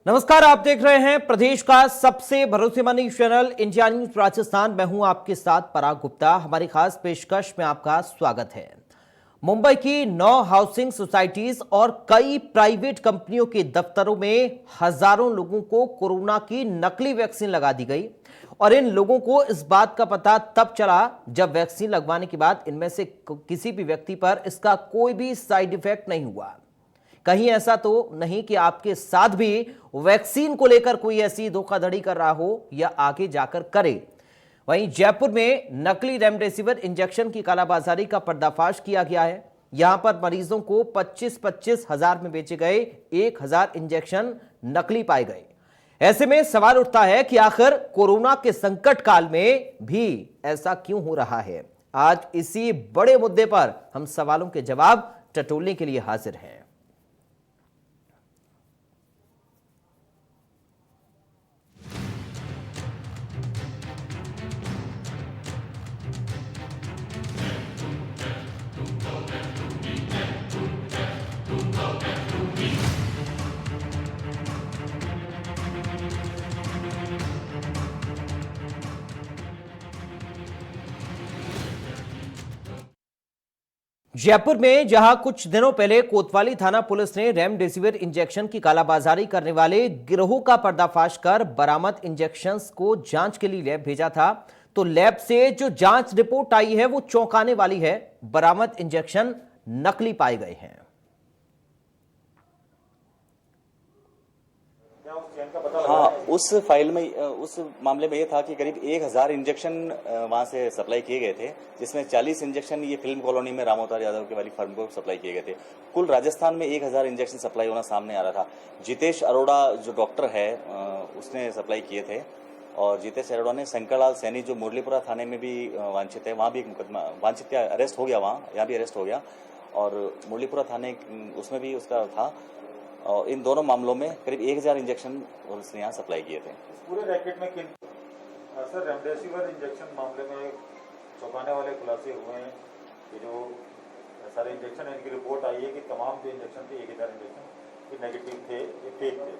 नमस्कार, आप देख रहे हैं प्रदेश का सबसे भरोसेमंद news channel India news Rajasthan. मैं हूं आपके साथ पराग गुप्ता। हमारी खास पेशकश में आपका स्वागत है। मुंबई की 9 हाउसिंग सोसाइटीज और कई प्राइवेट कंपनियों के दफ्तरों में हजारों लोगों को कोरोना की नकली वैक्सीन लगा दी गई और इन लोगों को इस बात का पता तब चला जब वैक्सीन लगवाने के बाद इनमें से किसी भी व्यक्ति पर इसका कोई भी साइड इफेक्ट नहीं हुआ। कहीं ऐसा तो नहीं कि आपके साथ भी वैक्सीन को लेकर कोई ऐसी धोखाधड़ी कर रहा हो या आगे जाकर करे। वहीं जयपुर में नकली रेमडेसिविर इंजेक्शन की कालाबाजारी का पर्दाफाश किया गया है। यहां पर मरीजों को 25-25 हजार में बेचे गए 1000 इंजेक्शन नकली पाए गए। ऐसे में सवाल उठता है कि आखिर कोरोना के संकट काल में भी ऐसा क्यों हो रहा है। आज इसी बड़े मुद्दे पर हम सवालों के जवाब टटोलने के लिए हाजिर हैं। जयपुर में जहां कुछ दिनों पहले कोतवाली थाना पुलिस ने रेमडेसिविर इंजेक्शन की कालाबाजारी करने वाले गिरोह का पर्दाफाश कर बरामद इंजेक्शंस को जांच के लिए लैब भेजा था, तो लैब से जो जांच रिपोर्ट आई है वो चौंकाने वाली है। बरामद इंजेक्शन नकली पाए गए हैं। हाँ, उस फाइल में उस मामले में ये था कि करीब 1000 इंजेक्शन वहां से सप्लाई किए गए थे, जिसमें 40 इंजेक्शन ये फिल्म कॉलोनी में रामअवतार यादव के वाली फर्म को सप्लाई किए गए थे। कुल राजस्थान में 1000 इंजेक्शन सप्लाई होना सामने आ रहा था। जितेश अरोड़ा जो डॉक्टर है उसने सप्लाई किए थे और जितेश अरोड़ा ने शंकरलाल सैनी जो मुरलीपुरा थाने में भी वांछित है, वहां भी एक मुकदमा वांछित क्या अरेस्ट हो गया, यहाँ भी अरेस्ट हो गया और मुरलीपुरा थाने उसमें भी उसका था। और इन दोनों मामलों में करीब 1000 इंजेक्शन उसने यहाँ सप्लाई किए थे। इस पूरे रैकेट में किन सर रेमडेसिविर इंजेक्शन मामले में चौंकाने वाले खुलासे हुए हैं कि जो सारे इंजेक्शन है इनकी रिपोर्ट आई है कि तमाम जो इंजेक्शन थे 1000 इंजेक्शन ये नेगेटिव थे, ये फेक थे।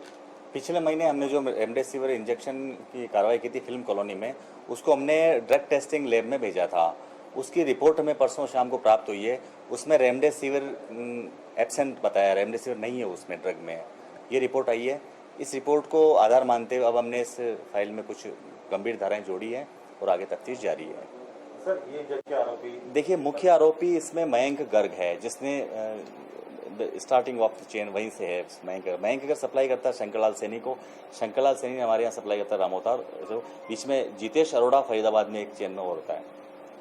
पिछले महीने हमने जो रेमडेसिविर इंजेक्शन की कार्रवाई की थी फिल्म कॉलोनी में, उसको हमने ड्रग टेस्टिंग लैब में भेजा था। उसकी रिपोर्ट हमें परसों शाम को प्राप्त हुई है। उसमें रेमडेसिविर एब्सेंट बताया, रेमडेसिविर नहीं है उसमें ड्रग में, ये रिपोर्ट आई है। इस रिपोर्ट को आधार मानते हुए अब हमने इस फाइल में कुछ गंभीर धाराएं जोड़ी हैं और आगे तफ्तीश जारी है। सर ये जो आरोपी देखिए, मुख्य आरोपी इसमें मयंक गर्ग है, जिसने स्टार्टिंग ऑफ द चेन वहीं से है। मयंक अगर सप्लाई करता है शंकरलाल सैनी को, शंकरलाल सैनी हमारे यहाँ सप्लाई करता है रामअवतार, जो बीच में जितेश अरोड़ा फरीदाबाद में एक चेन में और होता है।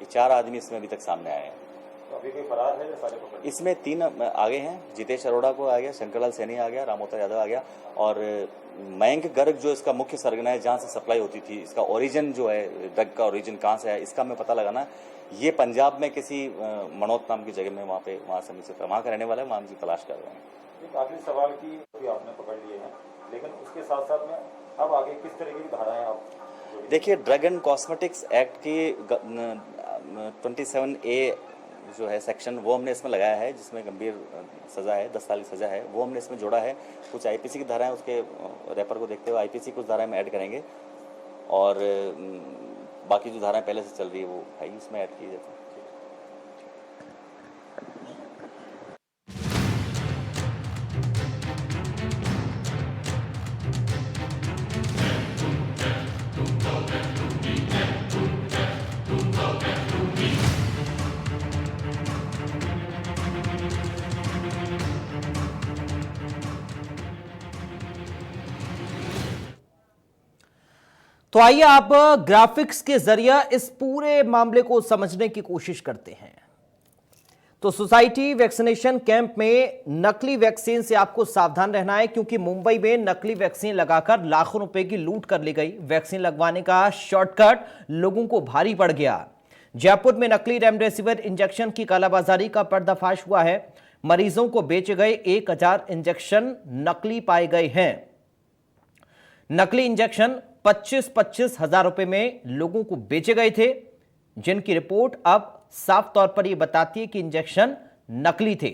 ये 4 आदमी इसमें अभी तक सामने आए हैं। तो अभी कोई फरार है या सारे पकड़े? इसमें 3 आगे हैं। जितेश अरोड़ा को आ गया, शंकरलाल सैनी आ गया, रामअवतार यादव आ गया और मयंक गर्ग जो इसका मुख्य सरगना है, जहाँ से सप्लाई होती थी, इसका ओरिजिन जो है, ड्रग का ओरिजिन कहाँ से है, इसका हमें पता लगाना है। ये पंजाब में किसी मनोत नाम की जगह में वहाँ से वहाँ का रहने वाला है, वहाँ हम तलाश कर रहे हैं। एक आखिरी सवाल की आपने पकड़ लिए हैं, लेकिन उसके साथ साथ में अब आगे किस तरह की धाराएं आप? देखिए, ड्रग एंड कॉस्मेटिक्स एक्ट की 27A जो है सेक्शन, वो हमने इसमें लगाया है, जिसमें गंभीर सजा है, 10 साल की सजा है, वो हमने इसमें जोड़ा है। कुछ आईपीसी की धाराएं, उसके रेपर को देखते हुए आईपीसी कुछ धाराएं में ऐड करेंगे और बाकी जो धाराएं पहले से चल रही है वो है उसमें ऐड की जाती है। तो आइए आप ग्राफिक्स के जरिए इस पूरे मामले को समझने की कोशिश करते हैं। तो सोसाइटी वैक्सीनेशन कैंप में नकली वैक्सीन से आपको सावधान रहना है, क्योंकि मुंबई में नकली वैक्सीन लगाकर लाखों रुपए की लूट कर ली गई। वैक्सीन लगवाने का शॉर्टकट लोगों को भारी पड़ गया। जयपुर में नकली रेमडेसिविर इंजेक्शन की कालाबाजारी का पर्दाफाश हुआ है। मरीजों को बेचे गए 1000 इंजेक्शन नकली पाए गए हैं। नकली इंजेक्शन 25-25 हजार रुपए में लोगों को बेचे गए थे, जिनकी रिपोर्ट अब साफ तौर पर यह बताती है कि इंजेक्शन नकली थे।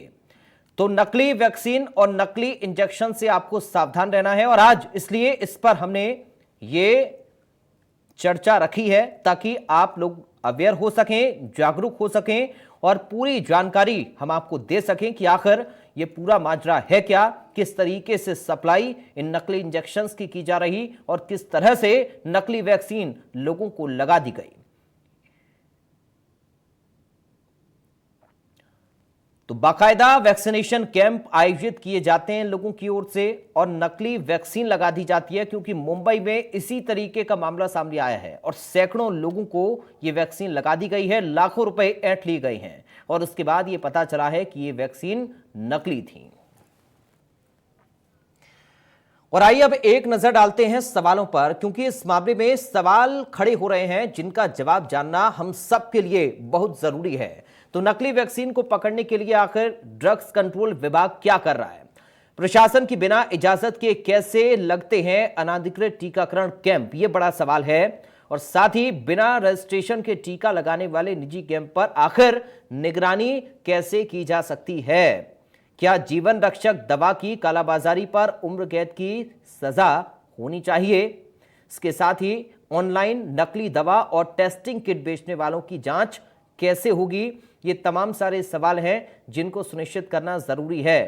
तो नकली वैक्सीन और नकली इंजेक्शन से आपको सावधान रहना है। और आज इसलिए इस पर हमने ये चर्चा रखी है ताकि आप लोग अवेयर हो सकें, जागरूक हो सकें और पूरी जानकारी हम आपको दे सकें कि आखिर ये पूरा माजरा है क्या, किस तरीके से सप्लाई इन नकली इंजेक्शंस की जा रही और किस तरह से नकली वैक्सीन लोगों को लगा दी गई। तो बाकायदा वैक्सीनेशन कैंप आयोजित किए जाते हैं लोगों की ओर से और नकली वैक्सीन लगा दी जाती है, क्योंकि मुंबई में इसी तरीके का मामला सामने आया है और सैकड़ों लोगों को यह वैक्सीन लगा दी गई है, लाखों रुपए ऐंठ लिए गए हैं और उसके बाद यह पता चला है कि यह वैक्सीन नकली थी। और आइए अब एक नजर डालते हैं सवालों पर, क्योंकि इस मामले में सवाल खड़े हो रहे हैं जिनका जवाब जानना हम सबके लिए बहुत जरूरी है। तो नकली वैक्सीन को पकड़ने के लिए आखिर ड्रग्स कंट्रोल विभाग क्या कर रहा है? प्रशासन की बिना इजाजत के कैसे लगते हैं अनाधिकृत टीकाकरण कैंप? ये बड़ा सवाल है। और साथ ही बिना रजिस्ट्रेशन के टीका लगाने वाले निजी कैंप पर आखिर निगरानी कैसे की जा सकती है? क्या जीवन रक्षक दवा की कालाबाजारी पर उम्र कैद की सजा होनी चाहिए? इसके साथ ही ऑनलाइन नकली दवा और टेस्टिंग किट बेचने वालों की जांच कैसे होगी? ये तमाम सारे सवाल हैं जिनको सुनिश्चित करना जरूरी है।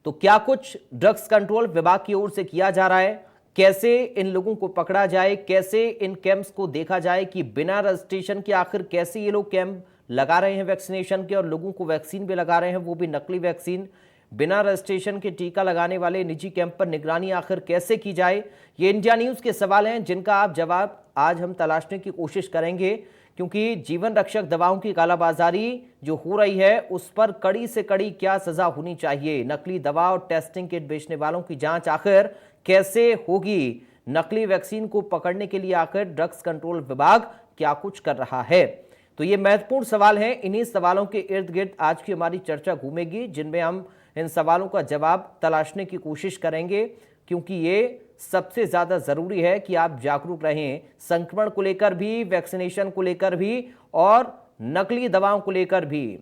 तो क्या कुछ ड्रग्स कंट्रोल विभाग की ओर से किया जा रहा है? कैसे इन लोगों को पकड़ा जाए? कैसे इन कैंप्स को देखा जाए कि बिना रजिस्ट्रेशन के आखिर कैसे ये लोग कैंप लगा रहे हैं वैक्सीनेशन के और लोगों को वैक्सीन भी लगा रहे हैं, वो भी नकली वैक्सीन? बिना रजिस्ट्रेशन के टीका लगाने वाले निजी कैंप पर निगरानी आखिर कैसे की जाए? ये इंडिया न्यूज के सवाल हैं जिनका आप जवाब आज हम तलाशने की कोशिश करेंगे, क्योंकि जीवन रक्षक दवाओं की कालाबाजारी जो हो रही है उस पर कड़ी से कड़ी क्या सजा होनी चाहिए? नकली दवा और टेस्टिंग किट बेचने वालों की जांच आखिर कैसे होगी? नकली वैक्सीन को पकड़ने के लिए आखिर ड्रग्स कंट्रोल विभाग क्या कुछ कर रहा है? तो ये महत्वपूर्ण सवाल हैं। इन्हीं सवालों के इर्द गिर्द आज की हमारी चर्चा घूमेगी, जिनमें हम इन सवालों का जवाब तलाशने की कोशिश करेंगे, क्योंकि ये सबसे ज्यादा जरूरी है कि आप जागरूक रहें संक्रमण को लेकर भी, वैक्सीनेशन को लेकर भी और नकली दवाओं को लेकर भी।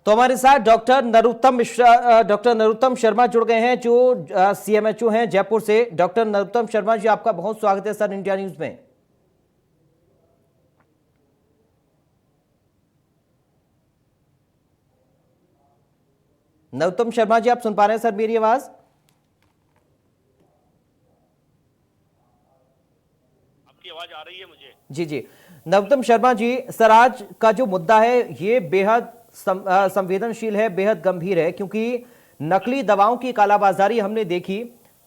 तो हमारे साथ डॉक्टर नरोत्तम शर्मा जुड़ गए हैं, जो सीएमएचओ हैं जयपुर से। डॉक्टर नरोत्तम शर्मा जी, आपका बहुत स्वागत है सर इंडिया न्यूज में। नरोत्तम शर्मा जी, आप सुन पा रहे हैं सर मेरी आवाज? आपकी आवाज आ रही है मुझे? जी जी। नरोत्तम शर्मा जी, सर आज का जो मुद्दा है ये बेहद संवेदनशील है, बेहद गंभीर है, क्योंकि नकली दवाओं की कालाबाजारी हमने देखी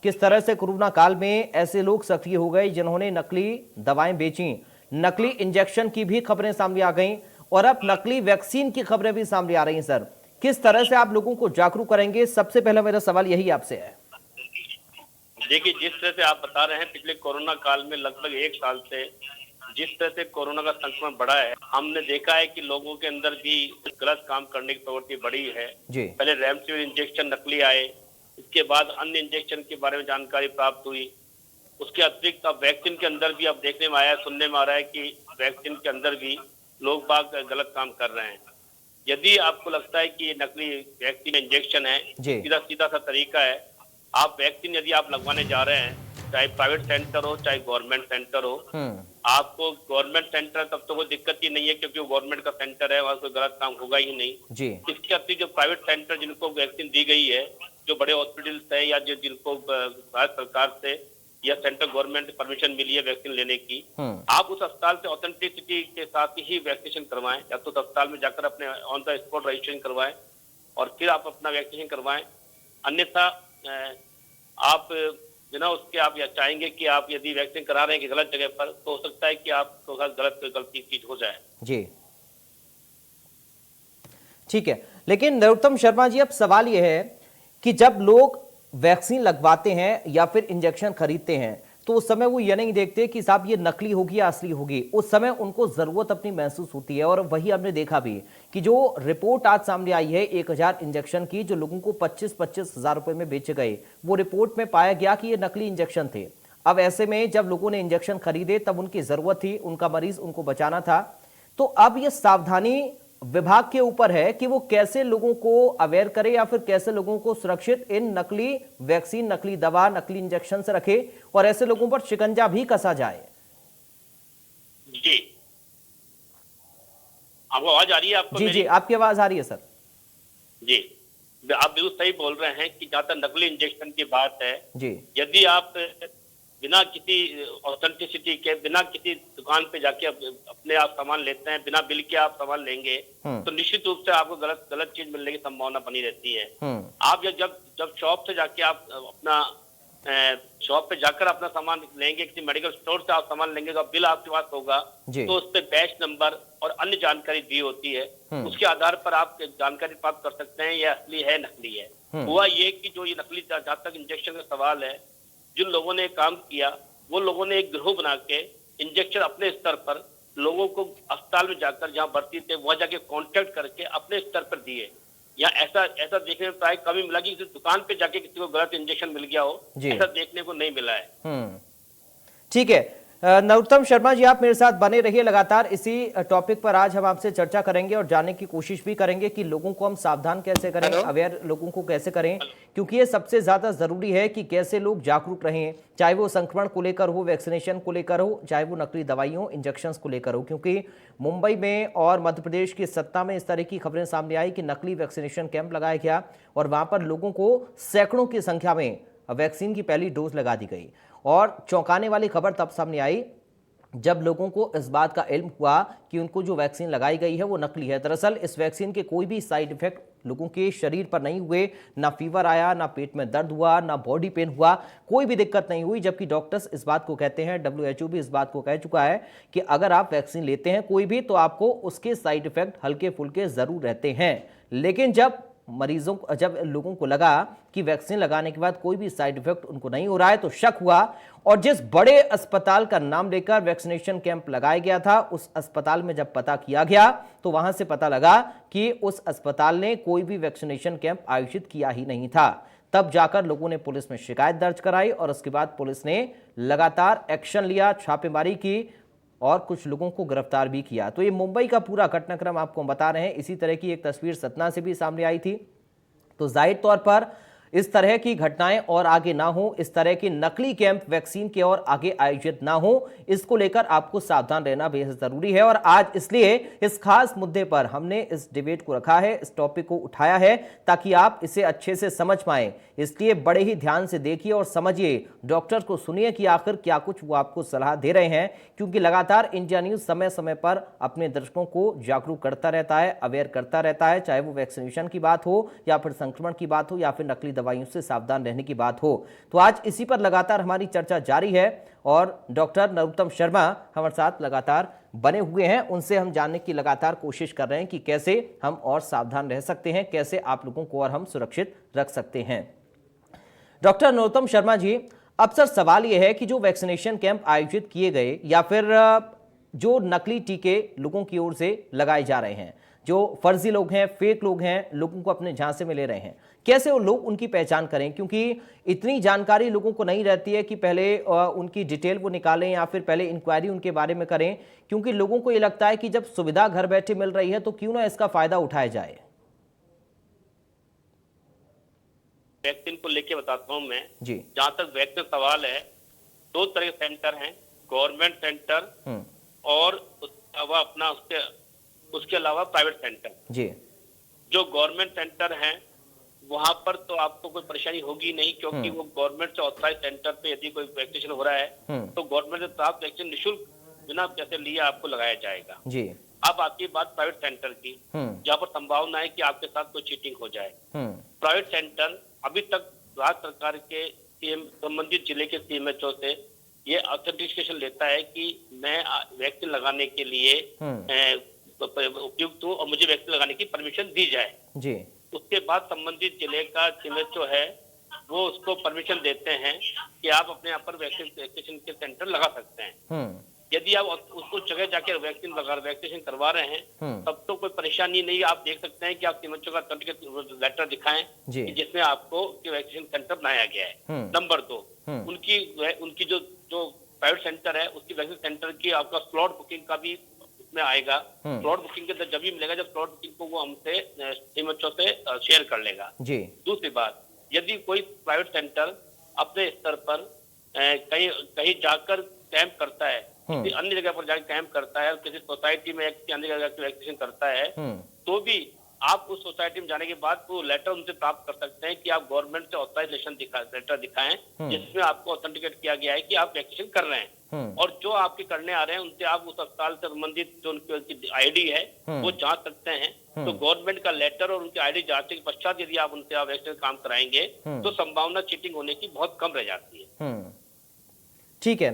किस तरह से कोरोना काल में ऐसे लोग सक्रिय हो गए जिन्होंने नकली दवाएं बेची। नकली इंजेक्शन की भी खबरें सामने आ गईं और अब नकली वैक्सीन की खबरें भी सामने आ रही हैं। सर, किस तरह से आप लोगों को जागरूक करेंगे? सबसे पहला मेरा सवाल यही आपसे है। देखिए, जिस तरह से आप बता रहे हैं, पिछले कोरोना काल में लगभग 1 साल से जिस तरह से कोरोना का संक्रमण बढ़ा है, हमने देखा है कि लोगों के अंदर भी गलत काम करने की प्रवृत्ति बढ़ी है। पहले रेमडेसिविर इंजेक्शन नकली आए, इसके बाद अन्य इंजेक्शन के बारे में जानकारी प्राप्त हुई। उसके अतिरिक्त अब वैक्सीन के अंदर भी अब देखने में आया, सुनने में आ रहा है कि वैक्सीन के अंदर भी लोग बाग गलत काम कर रहे हैं। यदि आपको लगता है कि ये नकली वैक्सीन इंजेक्शन है, सीधा सा तरीका है, आप वैक्सीन यदि आप लगवाने जा रहे हैं, चाहे प्राइवेट सेंटर हो चाहे गवर्नमेंट सेंटर हो, आपको गवर्नमेंट सेंटर तब तो कोई दिक्कत ही नहीं है, क्योंकि वो गवर्नमेंट का सेंटर है, वहाँ कोई गलत काम होगा ही नहीं। इसके अतिरिक्त जो प्राइवेट सेंटर जिनको वैक्सीन दी गई है, जो बड़े हॉस्पिटल्स है या जिनको भारत सरकार से या सेंट्रल गवर्नमेंट से परमिशन मिली है वैक्सीन लेने की, आप उस अस्पताल से ऑथेंटिसिटी के साथ ही वैक्सीनेशन करवाएं, या तो अस्पताल में जाकर अपने ऑन द स्पॉट रजिस्ट्रेशन करवाएं और फिर आप अपना वैक्सीनेशन करवाएं। अन्यथा आप बिना उसके आप या चाहेंगे कि आप यदि वैक्सीन करा रहे हैं कि गलत जगह पर, तो हो सकता है कि आपको गलती चीज हो जाए। जी ठीक है, लेकिन नरोत्तम शर्मा जी, अब सवाल यह है कि जब लोग वैक्सीन लगवाते हैं या फिर इंजेक्शन खरीदते हैं तो उस समय वो ये नहीं देखते कि साहब ये नकली होगी या असली होगी। उस समय उनको जरूरत अपनी महसूस होती है। और वही हमने देखा भी कि जो रिपोर्ट आज सामने आई है 1000 इंजेक्शन की, जो लोगों को 25-25 हजार रुपए में बेचे गए, वो रिपोर्ट में पाया गया कि ये नकली इंजेक्शन थे। अब ऐसे में जब लोगों ने इंजेक्शन खरीदे तब उनकी जरूरत थी, उनका मरीज उनको बचाना था। तो अब ये सावधानी विभाग के ऊपर है कि वो कैसे लोगों को अवेयर करे या फिर कैसे लोगों को सुरक्षित इन नकली वैक्सीन, नकली दवा, नकली इंजेक्शन से रखे और ऐसे लोगों पर शिकंजा भी कसा जाए। जी, आपको आवाज आ रही है? आपको जी मेरी? जी, आपकी आवाज आ रही है सर। जी, आप बिल्कुल सही बोल रहे हैं कि जहाँ तक नकली इंजेक्शन की बात है, जी यदि आप बिना किसी ऑथेंटिसिटी के, बिना किसी दुकान पे जाके अपने आप सामान लेते हैं, बिना बिल के आप सामान लेंगे, तो निश्चित रूप से आपको गलत चीज मिलने की संभावना बनी रहती है। आप जब शॉप से जाके आप अपना शॉप पे जाकर अपना सामान लेंगे, किसी मेडिकल स्टोर से आप सामान लेंगे, तो बिल आपके पास होगा, तो उस पर बैच नंबर और अन्य जानकारी दी होती है। उसके आधार पर आप जानकारी प्राप्त कर सकते हैं ये असली है, नकली है। हुआ ये कि जो ये नकली, जहाँ तक इंजेक्शन का सवाल है, जिन लोगों ने काम किया वो लोगों ने एक गिरोह बना के इंजेक्शन अपने स्तर पर लोगों को अस्पताल में जाकर, जहां भर्ती थे वहां जाके कांटेक्ट करके अपने स्तर पर दिए। या ऐसा देखने में प्राय कभी मिला कि किसी दुकान पे जाके किसी को गलत इंजेक्शन मिल गया हो, ऐसा देखने को नहीं मिला है। ठीक है, नरोत्तम शर्मा जी, आप मेरे साथ बने रहिए। लगातार इसी टॉपिक पर आज हम आपसे चर्चा करेंगे और जानने की कोशिश भी करेंगे कि लोगों को हम सावधान कैसे करें, अवेयर लोगों को कैसे करें, क्योंकि ये सबसे ज्यादा जरूरी है कि कैसे लोग जागरूक रहें, चाहे वो संक्रमण को लेकर हो, वैक्सीनेशन को लेकर हो, चाहे वो नकली दवाइयों, इंजेक्शंस को लेकर हो। क्योंकि मुंबई में और मध्य प्रदेश की सत्ता में इस तरह की खबरें सामने आई कि नकली वैक्सीनेशन कैंप लगाया गया और वहां पर लोगों को सैकड़ों की संख्या में वैक्सीन की पहली डोज लगा दी गई। और चौंकाने वाली खबर तब सामने आई जब लोगों को इस बात का इल्म हुआ कि उनको जो वैक्सीन लगाई गई है वो नकली है। दरअसल इस वैक्सीन के कोई भी साइड इफेक्ट लोगों के शरीर पर नहीं हुए, ना फीवर आया, ना पेट में दर्द हुआ, ना बॉडी पेन हुआ, कोई भी दिक्कत नहीं हुई। जबकि डॉक्टर्स इस बात को कहते हैं, WHO भी इस बात को कह चुका है कि अगर आप वैक्सीन लेते हैं कोई भी, तो आपको उसके साइड इफेक्ट हल्के फुल्के जरूर रहते हैं। लेकिन जब लोगों को लगा कि वैक्सीन लगाने के बाद कोई भी साइड इफेक्ट उनको नहीं हो रहा है, तो शक हुआ और जिस बड़े अस्पताल का नाम लेकर वैक्सीनेशन कैंप लगाया गया था, उस अस्पताल में जब पता किया गया तो वहां से पता लगा कि उस अस्पताल ने कोई भी वैक्सीनेशन कैंप आयोजित किया ही नहीं था। तब जाकर लोगों ने पुलिस में शिकायत दर्ज कराई और उसके बाद पुलिस ने लगातार एक्शन लिया, छापेमारी की और कुछ लोगों को गिरफ्तार भी किया। तो ये मुंबई का पूरा घटनाक्रम आपको हम बता रहे हैं। इसी तरह की एक तस्वीर सतना से भी सामने आई थी। तो जाहिर तौर पर इस तरह की घटनाएं और आगे ना हो, इस तरह के नकली कैंप वैक्सीन के और आगे आयोजित ना हो, इसको लेकर आपको सावधान रहना बेहद जरूरी है। और आज इसलिए इस खास मुद्दे पर हमने इस डिबेट को रखा है, इस टॉपिक को उठाया है, ताकि आप इसे अच्छे से समझ पाएं। इसलिए बड़े ही ध्यान से देखिए और समझिए, डॉक्टर को सुनिए कि आखिर क्या कुछ वो आपको सलाह दे रहे हैं, क्योंकि लगातार इंडिया न्यूज समय समय पर अपने दर्शकों को जागरूक करता रहता है, अवेयर करता रहता है, चाहे वो वैक्सीनेशन की बात हो या फिर संक्रमण की बात हो या फिर नकली दवाइयों से सावधान रहने की बात हो। तो आज इसी पर लगातार हमारी चर्चा जारी है और डॉक्टर नरोत्तम शर्मा हमारे साथ लगातार बने हुए हैं। उनसे हम जानने की लगातार कोशिश कर रहे हैं कि कैसे हम और सावधान रह सकते हैं, कैसे आप लोगों को और हम सुरक्षित रख सकते हैं। डॉक्टर नरोत्तम शर्मा जी, अब सर सवाल यह है कि जो वैक्सीनेशन कैंप आयोजित किए गए या फिर जो नकली टीके लोगों की ओर से लगाए जा रहे हैं, जो फर्जी लोग हैं, फेक लोग हैं, लोगों को अपने झांसे में ले रहे हैं, कैसे वो लोग उनकी पहचान करें? क्योंकि इतनी जानकारी लोगों को नहीं रहती है कि पहले उनकी डिटेल वो निकालें या फिर पहले इंक्वायरी उनके बारे में करें, क्योंकि लोगों को ये लगता है कि जब सुविधा घर बैठे मिल रही है तो क्यों ना इसका फायदा उठाया जाए। वैक्सीन को लेके बताता हूं मैं जी। जहां तक वैक्सीन सवाल है, दो तरह के सेंटर हैं, गवर्नमेंट सेंटर और उसके अलावा प्राइवेट सेंटर। जी। जो गवर्नमेंट सेंटर हैं वहां पर तो आपको कोई परेशानी होगी नहीं, क्योंकि वो गवर्नमेंट से ऑथराइज सेंटर पे यदि कोई वैक्सीनेशन हो रहा है तो गवर्नमेंट से प्राप्त वैक्सीन निःशुल्क बिना पैसे लिए आपको लगाया जाएगा। जी। अब आती है बात प्राइवेट सेंटर की, जहाँ पर संभावना है कि आपके साथ कोई चीटिंग हो जाए। प्राइवेट सेंटर अभी तक राज्य सरकार के संबंधित जिले के CMHO से ये ऑथेंटिकेशन लेता है कि मैं वैक्सीन लगाने के लिए उपयुक्त हूँ और मुझे वैक्सीन लगाने की परमिशन दी जाए। जी। उसके बाद संबंधित जिले का CMHO है वो उसको परमिशन देते हैं कि आप अपने यहाँ पर वैक्सीनेशन के सेंटर लगा सकते हैं। यदि आप उसको जगह जाके वैक्सीनेशन करवा रहे हैं तब तो कोई परेशानी नहीं। आप देख सकते हैं कि आप सीएमएचओ का सर्टिफिकेट लेटर दिखाएं कि जिसमें आपको वैक्सीनेशन सेंटर बनाया गया है। नंबर 2, उनकी जो प्राइवेट सेंटर है उसकी वैक्सीन सेंटर की आपका स्लॉट बुकिंग का भी उसमें आएगा। स्लॉट बुकिंग के जब भी मिलेगा जब स्लॉट बुकिंग को वो हमसे सीएमएचओ से शेयर कर लेगा जी। दूसरी बात, यदि कोई प्राइवेट सेंटर अपने स्तर पर कहीं जाकर कैंप करता है, किसी अन्य जगह पर जाकर कैंप करता है, किसी सोसाइटी में किसी अन्य जगह वैक्सीनेशन करता है, तो भी आप उस सोसाइटी में जाने के बाद वो लेटर उनसे प्राप्त कर सकते हैं कि आप गवर्नमेंट से ऑथराइजेशन लेटर दिखाएं जिसमें आपको ऑथेंटिकेट किया गया है कि आप वैक्सीनेशन कर रहे हैं। और जो आपके करने आ रहे हैं उनसे आप उस अस्पताल से संबंधित जो उनकी आईडी है वो जांच सकते हैं। तो गवर्नमेंट का लेटर और उनकी आईडी जांचने के पश्चात यदि आप उनसे वैक्सीनेशन काम कराएंगे तो संभावना चीटिंग होने की बहुत कम रह जाती है। ठीक है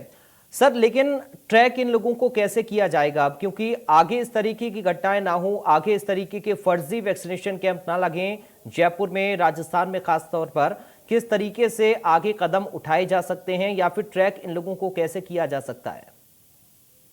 सर, लेकिन ट्रैक इन लोगों को कैसे किया जाएगा अब, क्योंकि आगे इस तरीके की घटनाएं ना हो, आगे इस तरीके के फर्जी वैक्सीनेशन कैंप ना लगें जयपुर में, राजस्थान में खास तौर पर, किस तरीके से आगे कदम उठाए जा सकते हैं या फिर ट्रैक इन लोगों को कैसे किया जा सकता है?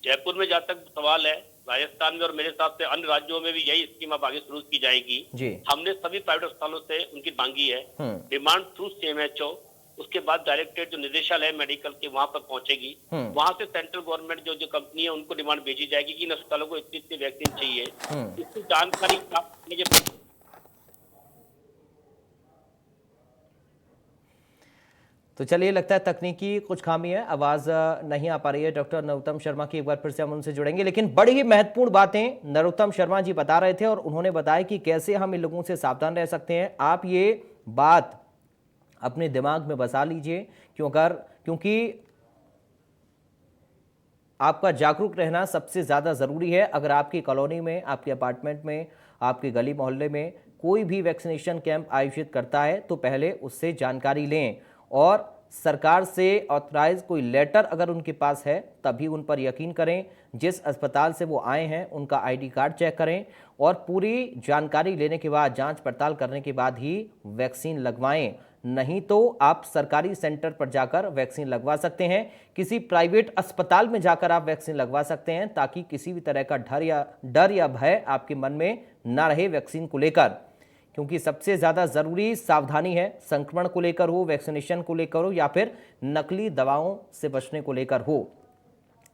जयपुर में जहाँ तक सवाल है, राजस्थान में और मेरे हिसाब से अन्य राज्यों में भी यही स्कीम अब आगे शुरू की जाएगी जी। हमने सभी प्राइवेट अस्पतालों से उनकी मांगी है डिमांड थ्रू सीएमएचओ, उसके बाद डायरेक्टरेट जो निदेशालय मेडिकल के वहां पर पहुंचेगी, वहां से सेंट्रल गवर्नमेंट जो कंपनी है उनको डिमांड भेजी जाएगी कि इन अस्पतालों को इतनी इतनी वैक्सीन चाहिए। इसकी जानकारी प्राप्त करने के तो चलिए, लगता है तकनीकी कुछ खामी है, आवाज नहीं आ पा रही है डॉक्टर नरोत्तम शर्मा की। एक बार फिर से हम उनसे जुड़ेंगे, लेकिन बड़ी ही महत्वपूर्ण बातें नरोत्तम शर्मा जी बता रहे थे और उन्होंने बताया कि कैसे हम इन लोगों से सावधान रह सकते हैं। आप ये बात अपने दिमाग में बसा लीजिए, क्योंकि आपका जागरूक रहना सबसे ज़्यादा ज़रूरी है। अगर आपकी कॉलोनी में, आपके अपार्टमेंट में, आपके गली मोहल्ले में कोई भी वैक्सीनेशन कैंप आयोजित करता है तो पहले उससे जानकारी लें और सरकार से ऑथराइज कोई लेटर अगर उनके पास है तभी उन पर यकीन करें। जिस अस्पताल से वो आए हैं उनका आईडी कार्ड चेक करें और पूरी जानकारी लेने के बाद, जांच पड़ताल करने के बाद ही वैक्सीन लगवाएं। नहीं तो आप सरकारी सेंटर पर जाकर वैक्सीन लगवा सकते हैं, किसी प्राइवेट अस्पताल में जाकर आप वैक्सीन लगवा सकते हैं, ताकि किसी भी तरह का डर या भय आपके मन में ना रहे वैक्सीन को लेकर। क्योंकि सबसे ज़्यादा ज़रूरी सावधानी है, संक्रमण को लेकर हो, वैक्सीनेशन को लेकर हो या फिर नकली दवाओं से बचने को लेकर हो।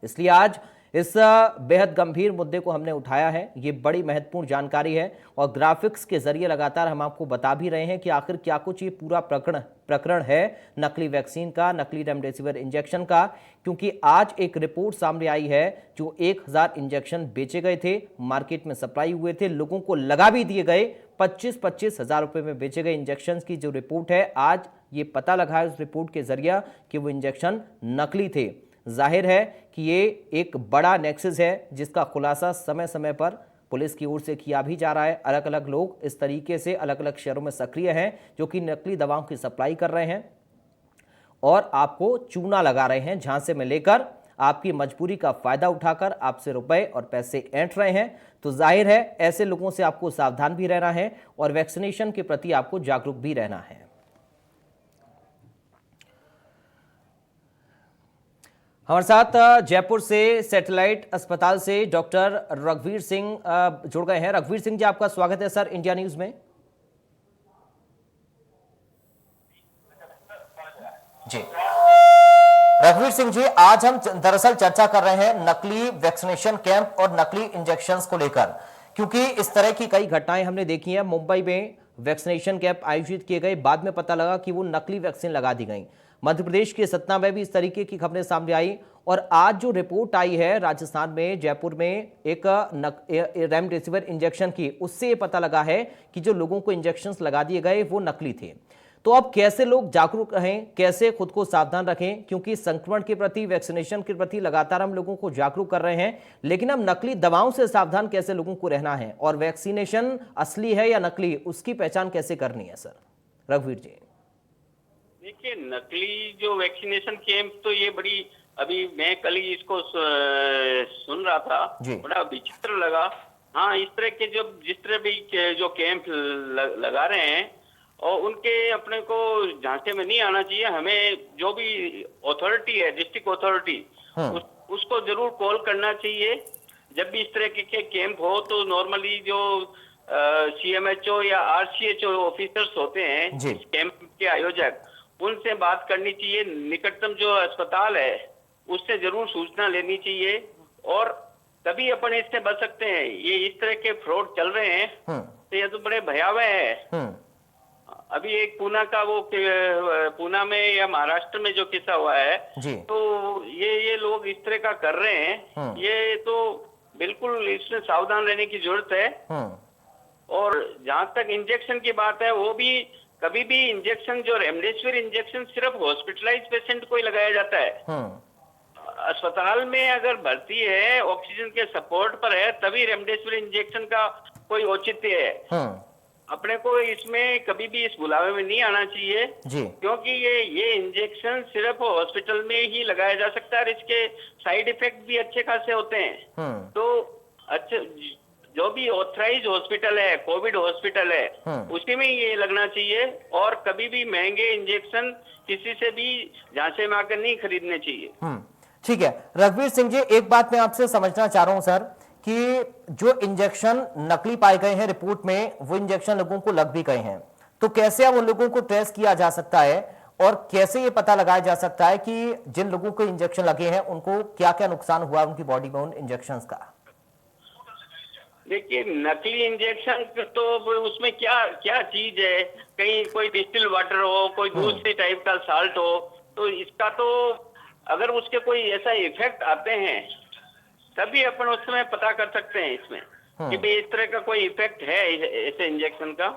इसलिए आज इस बेहद गंभीर मुद्दे को हमने उठाया है। ये बड़ी महत्वपूर्ण जानकारी है और ग्राफिक्स के जरिए लगातार हम आपको बता भी रहे हैं कि आखिर क्या कुछ ये पूरा प्रकरण है नकली वैक्सीन का, नकली रेमडेसिविर इंजेक्शन का। क्योंकि आज एक रिपोर्ट सामने आई है, जो 1000 इंजेक्शन बेचे गए थे, मार्केट में सप्लाई हुए थे, लोगों को लगा भी दिए गए, 25-25 हज़ार रुपये में बेचे गए इंजेक्शन की जो रिपोर्ट है, आज ये पता लगा है उस रिपोर्ट के जरिए कि वो इंजेक्शन नकली थे। जाहिर है कि ये एक बड़ा नेक्सस है जिसका खुलासा समय समय पर पुलिस की ओर से किया भी जा रहा है। अलग अलग लोग इस तरीके से अलग अलग शहरों में सक्रिय हैं जो कि नकली दवाओं की सप्लाई कर रहे हैं और आपको चूना लगा रहे हैं, झांसे में लेकर आपकी मजबूरी का फायदा उठाकर आपसे रुपए और पैसे ऐंठ रहे हैं। तो जाहिर है ऐसे लोगों से आपको सावधान भी रहना है और वैक्सीनेशन के प्रति आपको जागरूक भी रहना है। हमारे साथ जयपुर से सैटेलाइट अस्पताल से डॉक्टर रघुवीर सिंह जुड़ गए हैं। रघुवीर सिंह जी, आपका स्वागत है सर इंडिया न्यूज में। जी रघुवीर सिंह जी, आज हम दरअसल चर्चा कर रहे हैं नकली वैक्सीनेशन कैंप और नकली इंजेक्शंस को लेकर, क्योंकि इस तरह की कई घटनाएं हमने देखी हैं। मुंबई में वैक्सीनेशन कैंप आयोजित किए गए, बाद में पता लगा कि वो नकली वैक्सीन लगा दी गई। मध्य प्रदेश के सतना में भी इस तरीके की खबरें सामने आई और आज जो रिपोर्ट आई है राजस्थान में, जयपुर में एक रेमडेसिविर इंजेक्शन की, उससे ये पता लगा है कि जो लोगों को इंजेक्शंस लगा दिए गए वो नकली थे। तो अब कैसे लोग जागरूक रहें, कैसे खुद को सावधान रखें, क्योंकि संक्रमण के प्रति, वैक्सीनेशन के प्रति लगातार हम लोगों को जागरूक कर रहे हैं, लेकिन अब नकली दवाओं से सावधान कैसे लोगों को रहना है और वैक्सीनेशन असली है या नकली, उसकी पहचान कैसे करनी है सर रघुवीर जी? देखिए, नकली जो वैक्सीनेशन कैंप, तो ये बड़ी, अभी मैं कल ही इसको सुन रहा था, बड़ा विचित्र लगा। हाँ, इस तरह के जिस तरह भी जो कैंप लगा रहे हैं और उनके अपने को झांसे में नहीं आना चाहिए। हमें जो भी अथॉरिटी है, डिस्ट्रिक्ट अथॉरिटी, उसको जरूर कॉल करना चाहिए। जब भी इस तरह के कैंप हो तो नॉर्मली जो CMHO या RCHO ऑफिसर्स होते हैं जी। इस कैंप के आयोजक, उनसे बात करनी चाहिए। निकटतम जो अस्पताल है उससे जरूर सूचना लेनी चाहिए और तभी अपन इससे बच सकते हैं। ये इस तरह के फ्रॉड चल रहे हैं तो ये तो बड़े भयावह है। अभी एक पूना में या महाराष्ट्र में जो किस्सा हुआ है जी। तो ये लोग इस तरह का कर रहे हैं। ये तो बिल्कुल इसमें सावधान रहने की जरूरत है। और जहां तक इंजेक्शन की बात है, वो भी कभी भी इंजेक्शन जो रेमडेसिविर इंजेक्शन सिर्फ हॉस्पिटलाइज पेशेंट को ही लगाया जाता है। अस्पताल में अगर भर्ती है, ऑक्सीजन के सपोर्ट पर है, तभी रेमडेसिविर इंजेक्शन का कोई औचित्य है। अपने को इसमें कभी भी इस बुलावे में नहीं आना चाहिए जी। क्योंकि ये इंजेक्शन सिर्फ हॉस्पिटल में ही लगाया जा सकता है और इसके साइड इफेक्ट भी अच्छे खासे होते हैं। तो अच्छे जो भी ऑथराइज हॉस्पिटल है, कोविड हॉस्पिटल है, उसी में ये लगना चाहिए और कभी भी महंगे इंजेक्शन किसी से भी झांसे में आकर नहीं खरीदने चाहिए। ठीक है रघुवीर सिंह जी, एक बात मैं आपसे समझना चाह रहा हूं सर कि जो इंजेक्शन नकली पाए गए हैं रिपोर्ट में, वो इंजेक्शन लोगों को लग भी गए हैं, तो कैसे अब उन लोगों को ट्रेस किया जा सकता है और कैसे ये पता लगाया जा सकता है कि जिन लोगों को इंजेक्शन लगे हैं उनको क्या क्या नुकसान हुआ उनकी बॉडी में उन इंजेक्शन का? देखिए, नकली इंजेक्शन तो उसमें क्या क्या चीज है, कहीं कोई डिस्टिल वाटर हो, कोई दूसरी टाइप का साल्ट हो, तो इसका तो अगर उसके कोई ऐसा इफेक्ट आते हैं तभी अपन उस समय पता कर सकते हैं इसमें कि भाई इस तरह का कोई इफेक्ट है ऐसे इंजेक्शन का।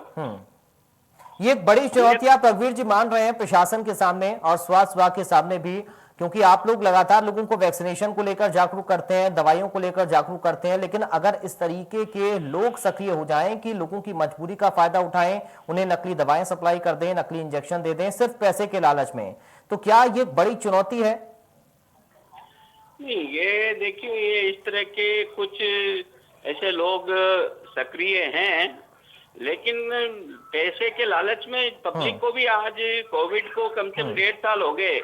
ये एक बड़ी चुनौती आप रघुवीर जी मान रहे हैं प्रशासन के सामने और स्वास्थ्य विभाग के सामने भी, क्योंकि आप लोग लगातार लोगों को वैक्सीनेशन को लेकर जागरूक करते हैं, दवाइयों को लेकर जागरूक करते हैं, लेकिन अगर इस तरीके के लोग सक्रिय हो जाएं कि लोगों की मजबूरी का फायदा उठाएं, उन्हें नकली दवाएं सप्लाई कर दें, नकली इंजेक्शन दे दें सिर्फ पैसे के लालच में, तो क्या ये बड़ी चुनौती है? नहीं, ये देखिए, ये इस तरह के कुछ ऐसे लोग सक्रिय हैं, लेकिन पैसे के लालच में पब्लिक को भी आज कोविड को कम से कम 1.5 साल हो गए,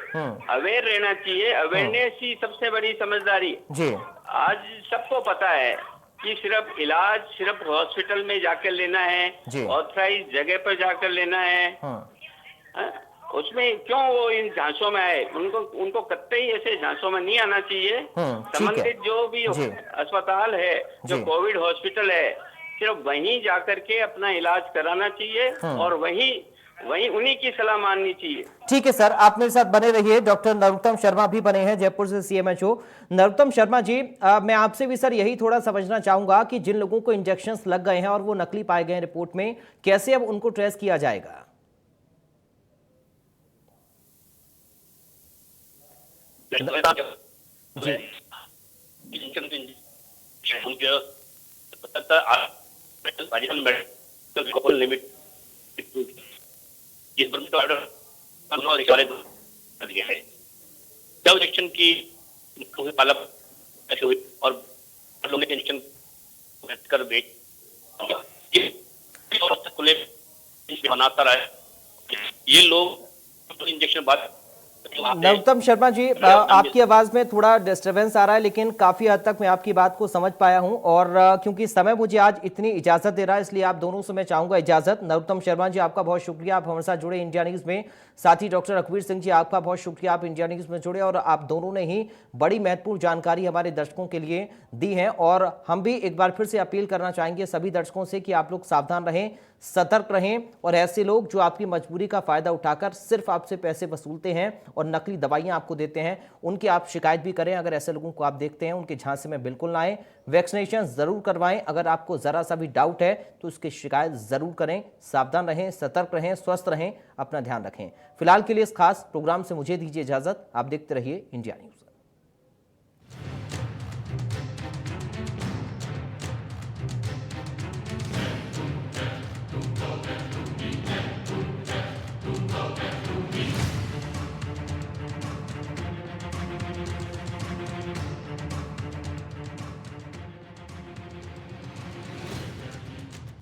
अवेयर रहना चाहिए। अवेयरनेस ही सबसे बड़ी समझदारी जी। आज सबको पता है कि सिर्फ इलाज सिर्फ हॉस्पिटल में जाकर लेना है, ऑथराइज जगह पर जाकर लेना है। उसमें क्यों वो इन झांसों में आए? उनको कतई ऐसे झांसों में नहीं आना चाहिए। संबंधित जो भी अस्पताल है, जो कोविड हॉस्पिटल है, सिर्फ वहीं जाकर के अपना इलाज कराना चाहिए और वहीं उन्हीं की सलाह माननी चाहिए। ठीक है सर, आप मेरे साथ बने रहिए। डॉक्टर नरोत्तम शर्मा भी बने हैं जयपुर से, CMHO। नरोत्तम शर्मा जी, मैं आपसे भी सर यही थोड़ा समझना चाहूंगा कि जिन लोगों को इंजेक्शंस लग गए हैं और वो नकली पाए गए हैं रिपोर्ट में, कैसे अब उनको ट्रेस किया जाएगा? इंजेक्शन की पालक ऐसे हुई और लोगों ने इंजेक्शन कर बेच खुले बनाता रहा है। ये लोग इंजेक्शन बाद। नरोत्तम शर्मा जी, आपकी आवाज में थोड़ा डिस्टरबेंस आ रहा है, लेकिन काफी हद तक मैं आपकी बात को समझ पाया हूं और क्योंकि समय मुझे आज इतनी इजाजत दे रहा है, इसलिए आप दोनों से मैं चाहूंगा इजाजत। नरोत्तम शर्मा जी, आपका बहुत शुक्रिया, आप हमारे साथ जुड़े इंडिया न्यूज में। साथ ही डॉक्टर रघुवीर सिंह जी, आपका बहुत शुक्रिया, आप इंडिया न्यूज में जुड़े और आप दोनों ने ही बड़ी महत्वपूर्ण जानकारी हमारे दर्शकों के लिए दी है। और हम भी एक बार फिर से अपील करना चाहेंगे सभी दर्शकों से कि आप लोग सावधान रहें, सतर्क रहें और ऐसे लोग जो आपकी मजबूरी का फायदा उठाकर सिर्फ आपसे पैसे वसूलते हैं और नकली दवाइयां आपको देते हैं, उनकी आप शिकायत भी करें। अगर ऐसे लोगों को आप देखते हैं, उनके झांसे में बिल्कुल ना आए, वैक्सीनेशन जरूर करवाएं। अगर आपको जरा सा भी डाउट है तो उसकी शिकायत जरूर करें। सावधान रहें, सतर्क रहें, स्वस्थ रहें, अपना ध्यान रखें। फिलहाल के लिए इस खास प्रोग्राम से मुझे दीजिए इजाजत। आप देखते रहिए इंडिया न्यूज।